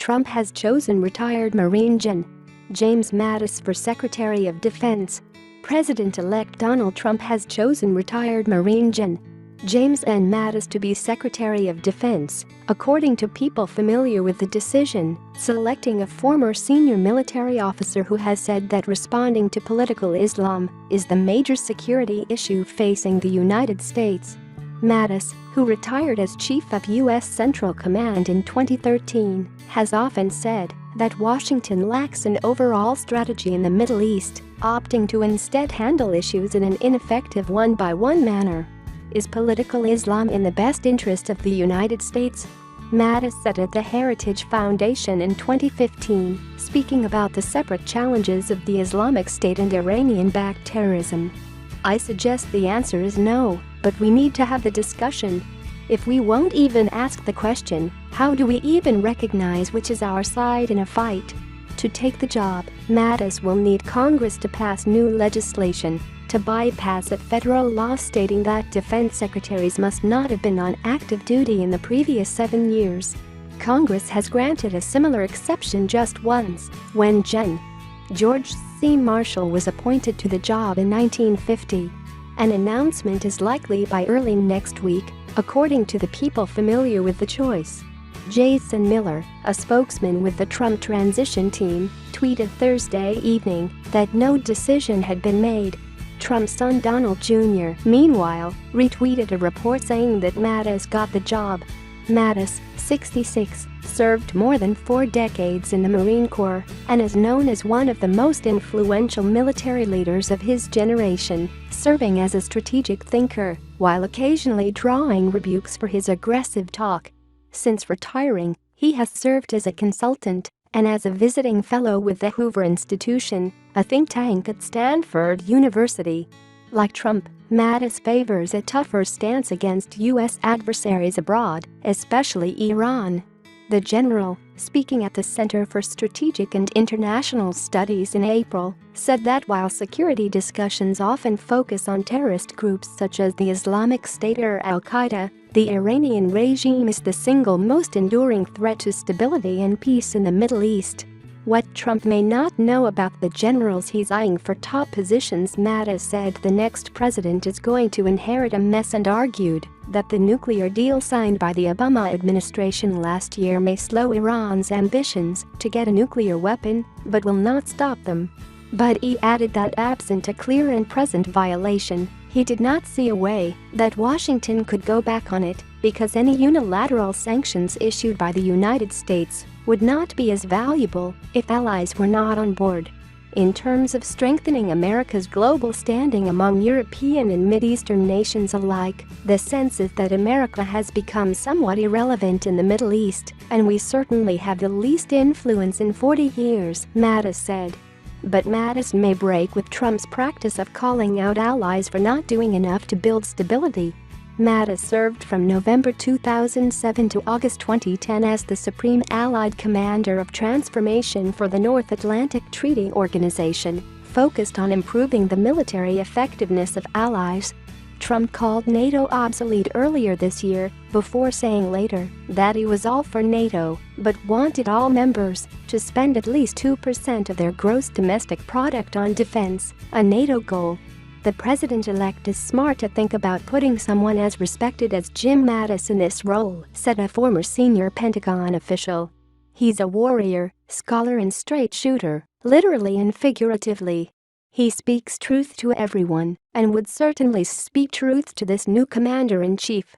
Trump has chosen retired Marine Gen. James Mattis for Secretary of Defense. President-elect Donald Trump has chosen retired Marine Gen. James N. Mattis to be Secretary of Defense, according to people familiar with the decision, selecting a former senior military officer who has said that responding to political Islam is the major security issue facing the United States. Mattis, who retired as Chief of U.S. Central Command in 2013, has often said that Washington lacks an overall strategy in the Middle East, opting to instead handle issues in an ineffective one-by-one manner. Is political Islam in the best interest of the United States? Mattis said at the Heritage Foundation in 2015, speaking about the separate challenges of the Islamic State and Iranian-backed terrorism. "I suggest the answer is no, but we need to have the discussion. If we won't even ask the question, how do we even recognize which is our side in a fight?" To take the job, Mattis will need Congress to pass new legislation to bypass a federal law stating that defense secretaries must not have been on active duty in the previous 7 years. Congress has granted a similar exception just once, when Gen. George C. Marshall was appointed to the job in 1950. An announcement is likely by early next week, according to the people familiar with the choice. Jason Miller, a spokesman with the Trump transition team, tweeted Thursday evening that no decision had been made. Trump's son Donald Jr., meanwhile, retweeted a report saying that Mattis got the job. Mattis, 66, served more than 4 decades in the Marine Corps and is known as one of the most influential military leaders of his generation, serving as a strategic thinker while occasionally drawing rebukes for his aggressive talk. Since retiring, he has served as a consultant and as a visiting fellow with the Hoover Institution, a think tank at Stanford University. Like Trump, Mattis favors a tougher stance against U.S. adversaries abroad, especially Iran. The general, speaking at the Center for Strategic and International Studies in April, said that while security discussions often focus on terrorist groups such as the Islamic State or Al-Qaeda, the Iranian regime is the single most enduring threat to stability and peace in the Middle East. What Trump may not know about the generals he's eyeing for top positions, Mattis said the next president is going to inherit a mess and argued that the nuclear deal signed by the Obama administration last year may slow Iran's ambitions to get a nuclear weapon, but will not stop them. But he added that absent a clear and present violation, he did not see a way that Washington could go back on it because any unilateral sanctions issued by the United States would not be as valuable if allies were not on board. In terms of strengthening America's global standing among European and Mideastern nations alike, the sense is that America has become somewhat irrelevant in the Middle East, and we certainly have the least influence in 40 years, Mattis said. But Mattis may break with Trump's practice of calling out allies for not doing enough to build stability. Mattis served from November 2007 to August 2010 as the Supreme Allied Commander of Transformation for the North Atlantic Treaty Organization, focused on improving the military effectiveness of allies. Trump called NATO obsolete earlier this year, before saying later that he was all for NATO, but wanted all members to spend at least 2% of their gross domestic product on defense, a NATO goal. The president-elect is smart to think about putting someone as respected as Jim Mattis in this role, said a former senior Pentagon official. He's a warrior, scholar and straight shooter, literally and figuratively. He speaks truth to everyone and would certainly speak truth to this new commander-in-chief.